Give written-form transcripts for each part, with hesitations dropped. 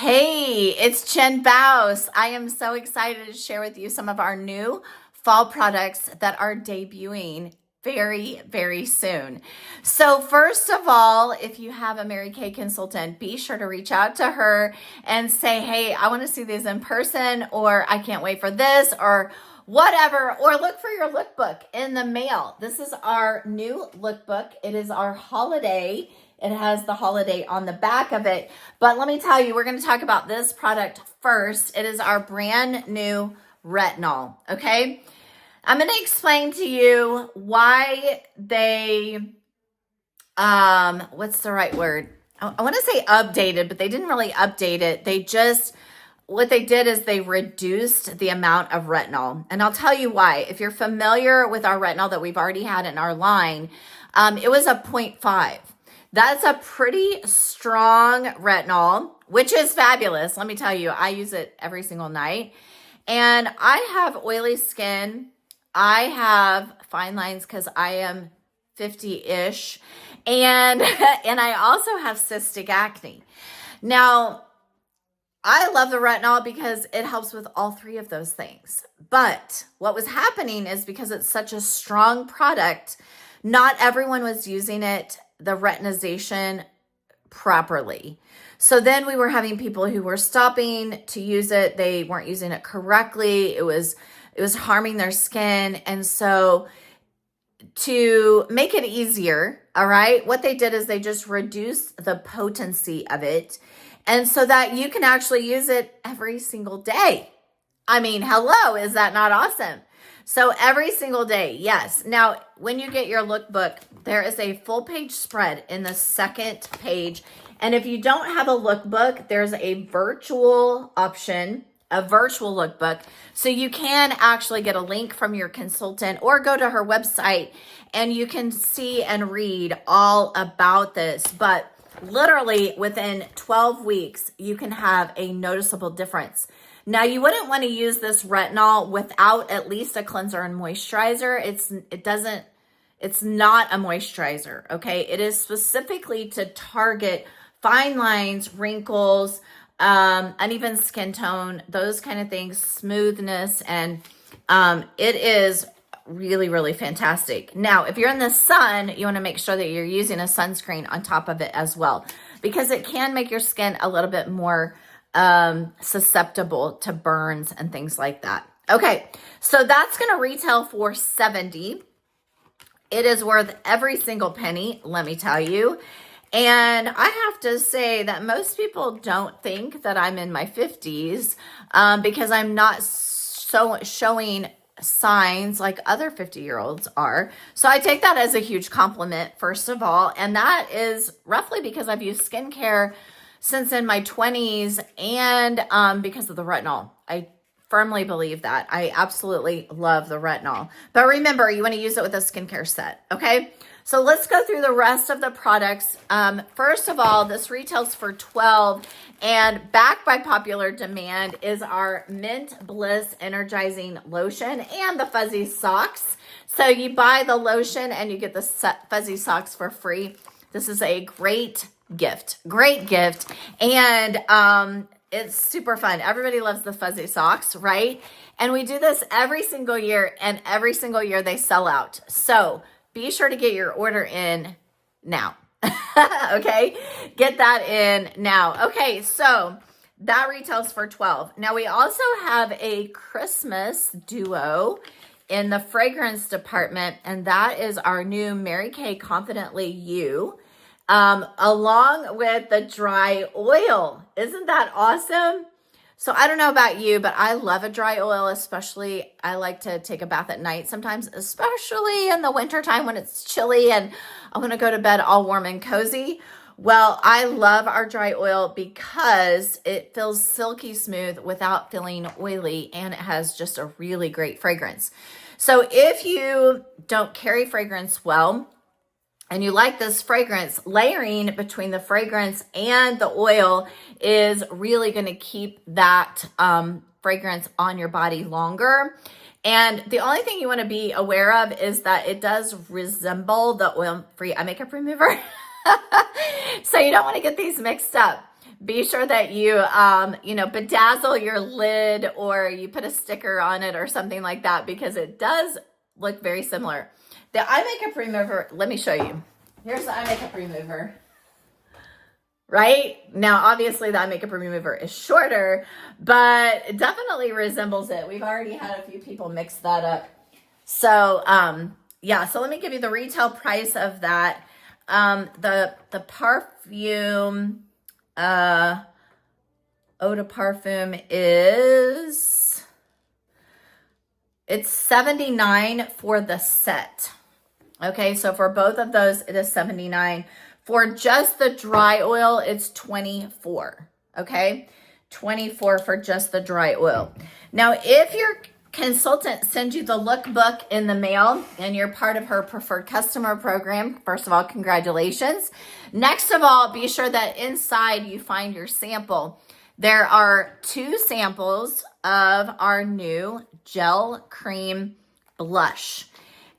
Hey, it's Jen Baus. I am so excited to share with you some of our new fall products that are debuting very, very soon. So, first of all, if you have a Mary Kay consultant, be sure to reach out to her and say, hey, I want to see these in person, or I can't wait for this, or whatever, or look for your lookbook in the mail. This is our new lookbook. It is our holiday. It has the holiday on the back of it. But let me tell you, we're going to talk about this product first. It is our brand new retinol, okay? I'm going to explain to you why they, what's the right word? I want to say updated, but they didn't really update it. What they did is they reduced the amount of retinol. And I'll tell you why. If you're familiar with our retinol that we've already had in our line, it was a 0.5. That's a pretty strong retinol, which is fabulous. Let me tell you, I use it every single night. And I have oily skin. I have fine lines because I am 50-ish. And I also have cystic acne. Now, I love the retinol because it helps with all three of those things. But what was happening is because it's such a strong product, not everyone was using it, the retinization, properly. So then we were having people who were stopping to use it. They weren't using it correctly. It was harming their skin. And so to make it easier, all right, what they did is they just reduced the potency of it. And so that you can actually use it every single day. I mean, hello, is that not awesome? So every single day, yes. Now, when you get your lookbook, there is a full page spread in the second page. And if you don't have a lookbook, there's a virtual option, a virtual lookbook. So you can actually get a link from your consultant or go to her website and you can see and read all about this. But literally within 12 weeks, you can have a noticeable difference. Now, you wouldn't want to use this retinol without at least a cleanser and moisturizer. It's not a moisturizer, okay? It is specifically to target fine lines, wrinkles, uneven skin tone, those kind of things, smoothness, and it is really, really fantastic. Now, if you're in the sun, you want to make sure that you're using a sunscreen on top of it as well, because it can make your skin a little bit more susceptible to burns and things like that. Okay, so that's going to retail for $70. It is worth every single penny, let me tell you. And I have to say that most people don't think that I'm in my 50s because I'm not so showing signs like other 50-year-olds are. So I take that as a huge compliment, first of all. And that is roughly because I've used skincare since in my 20s and because of the retinol. I firmly believe that. I absolutely love the retinol. But remember, you want to use it with a skincare set, okay? So let's go through the rest of the products. First of all, this retails for $12, and backed by popular demand is our Mint Bliss Energizing Lotion and the fuzzy socks. So you buy the lotion and you get the fuzzy socks for free. This is a great gift, and it's super fun. Everybody loves the fuzzy socks, right? And we do this every single year, and every single year they sell out. So be sure to get your order in now. Okay, get that in now. Okay, so that retails for $12. Now we also have a Christmas duo in the fragrance department, and that is our new Mary Kay Confidently You, along with the dry oil. Isn't that awesome? So I don't know about you, but I love a dry oil, especially I like to take a bath at night sometimes, especially in the wintertime when it's chilly and I want to go to bed all warm and cozy. Well, I love our dry oil because it feels silky smooth without feeling oily, and it has just a really great fragrance. So if you don't carry fragrance well, and you like this fragrance, layering between the fragrance and the oil is really going to keep that fragrance on your body longer. And the only thing you want to be aware of is that it does resemble the oil-free eye makeup remover. So you don't want to get these mixed up. be sure that you, bedazzle your lid or you put a sticker on it or something like that, because it does look very similar. The eye makeup remover, let me show you. Here's the eye makeup remover. Right? Now, obviously the eye makeup remover is shorter, but it definitely resembles it. We've already had a few people mix that up. So, yeah, so let me give you the retail price of that. The perfume, eau de parfum it's $79 for the set. Okay, so for both of those, it is $79. For just the dry oil, it's $24. Okay, $24 for just the dry oil. Now, if your consultant sends you the lookbook in the mail and you're part of her preferred customer program, first of all, congratulations. Next of all, be sure that inside you find your sample. There are 2 samples of our new gel cream blush.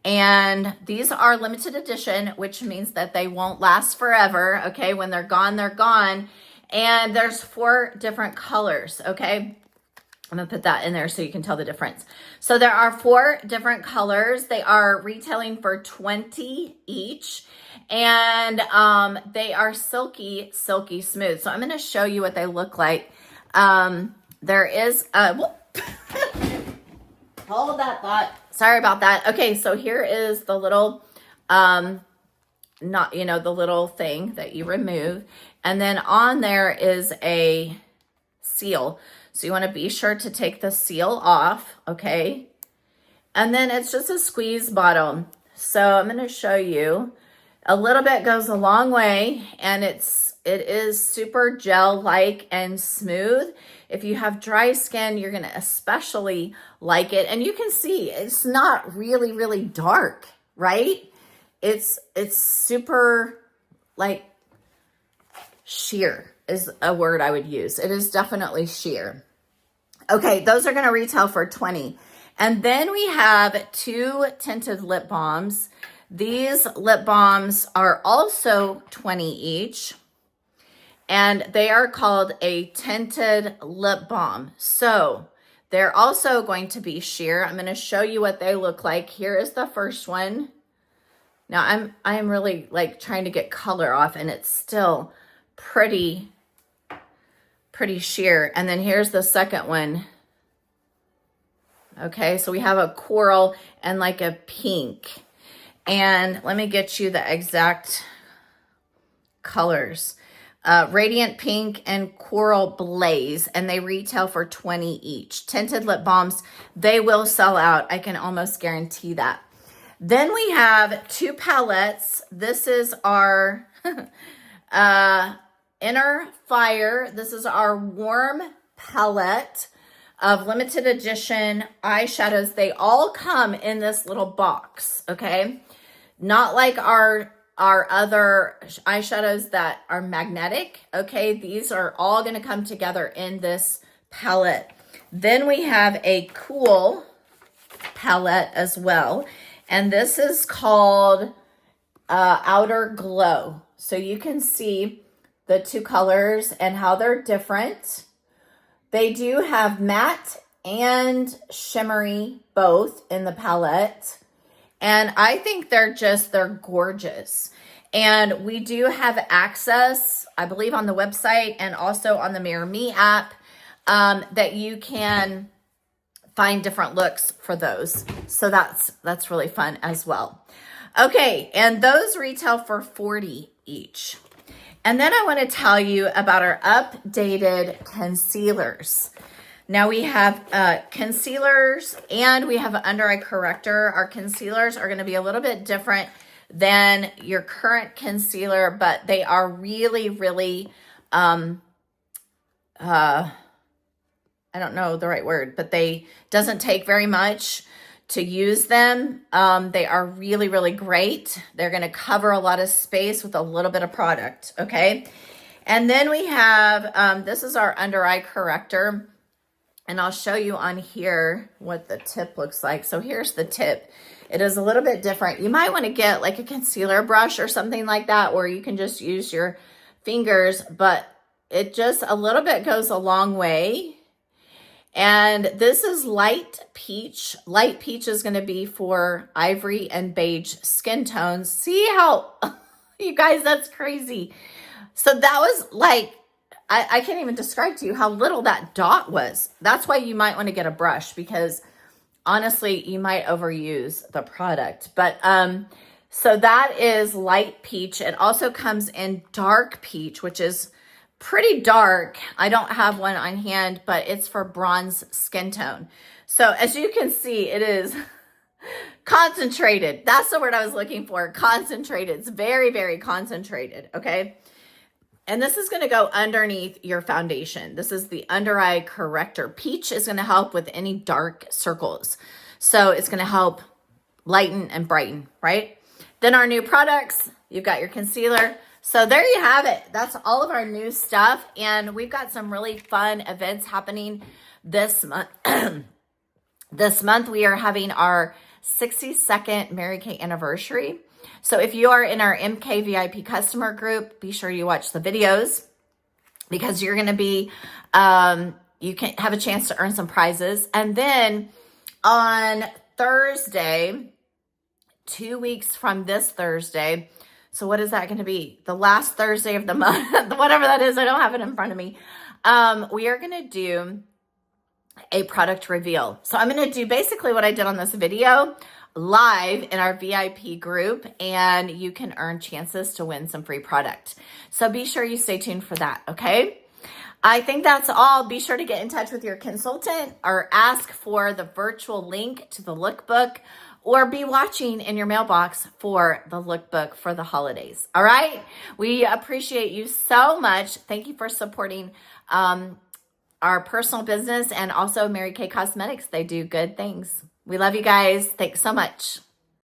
And these are limited edition, which means that they won't last forever. Okay, when they're gone, they're gone. And there's 4 different colors. Okay, I'm gonna put that in there so you can tell the difference. So there are 4 different colors. They are retailing for $20 each. And they are silky, silky smooth. So I'm gonna show you what they look like. There is a, hold that thought. Sorry about that. Okay, so here is the little, the little thing that you remove. And then on there is a seal. So you want to be sure to take the seal off, okay? And then it's just a squeeze bottle. So I'm going to show you. A little bit goes a long way, and it is super gel-like and smooth. If you have dry skin, you're going to especially like it. And you can see it's not really, really dark, right? It's super, like, sheer is a word I would use. It is definitely sheer. Okay, those are going to retail for $20. And then we have 2 tinted lip balms. These lip balms are also $20 each. And they are called a tinted lip balm. So they're also going to be sheer. I'm going to show you what they look like. Here is the first one. Now I'm really like trying to get color off, and it's still pretty sheer. And then here's the second one. Okay, so we have a coral and like a pink. And let me get you the exact colors. Radiant pink and coral blaze, and they retail for $20 each. Tinted lip balms, they will sell out. I can almost guarantee that. Then we have 2 palettes. This is our Inner Fire. This is our warm palette of limited edition eyeshadows. They all come in this little box, okay? Not like our other eyeshadows that are magnetic, okay? These are all gonna come together in this palette. Then we have a cool palette as well. And this is called Outer Glow. So you can see the 2 colors and how they're different. They do have matte and shimmery both in the palette. And I think they're gorgeous. And we do have access, I believe, on the website and also on the Mirror Me app, that you can find different looks for those. So that's really fun as well. Okay, and those retail for $40 each. And then I want to tell you about our updated concealers. Now we have concealers and we have an under eye corrector. Our concealers are going to be a little bit different than your current concealer, but they are really, really, I don't know the right word, but they doesn't take very much to use them. They are really, really great. They're going to cover a lot of space with a little bit of product, okay? And then we have, this is our under eye corrector. And I'll show you on here what the tip looks like. So here's the tip. It is a little bit different. You might want to get like a concealer brush or something like that, where you can just use your fingers. But it just a little bit goes a long way. And this is light peach. Light peach is going to be for ivory and beige skin tones. See how, you guys, that's crazy. So that was like, I can't even describe to you how little that dot was. That's why you might want to get a brush, because honestly, you might overuse the product. But so that is light peach. It also comes in dark peach, which is pretty dark. I don't have one on hand, but it's for bronze skin tone. So as you can see, it is concentrated. That's the word I was looking for. Concentrated. It's very, very concentrated. Okay. And this is going to go underneath your foundation. This is the under eye corrector. Peach is going to help with any dark circles. So it's going to help lighten and brighten, right? Then our new products, you've got your concealer. So there you have it. That's all of our new stuff. And we've got some really fun events happening this month. This month we are having our 62nd Mary Kay anniversary. So if you are in our MK VIP customer group, be sure you watch the videos, because you're going to be, you can have a chance to earn some prizes. And then on Thursday, 2 weeks from this Thursday, so what is that going to be? The last Thursday of the month, whatever that is, I don't have it in front of me. We are going to do a product reveal. So I'm going to do basically what I did on this video live in our VIP group, and you can earn chances to win some free product. So be sure you stay tuned for that, okay? I think that's all. Be sure to get in touch with your consultant or ask for the virtual link to the lookbook, or be watching in your mailbox for the lookbook for the holidays. All right? We appreciate you so much. Thank you for supporting our personal business and also Mary Kay Cosmetics. They do good things. We love you guys. Thanks so much.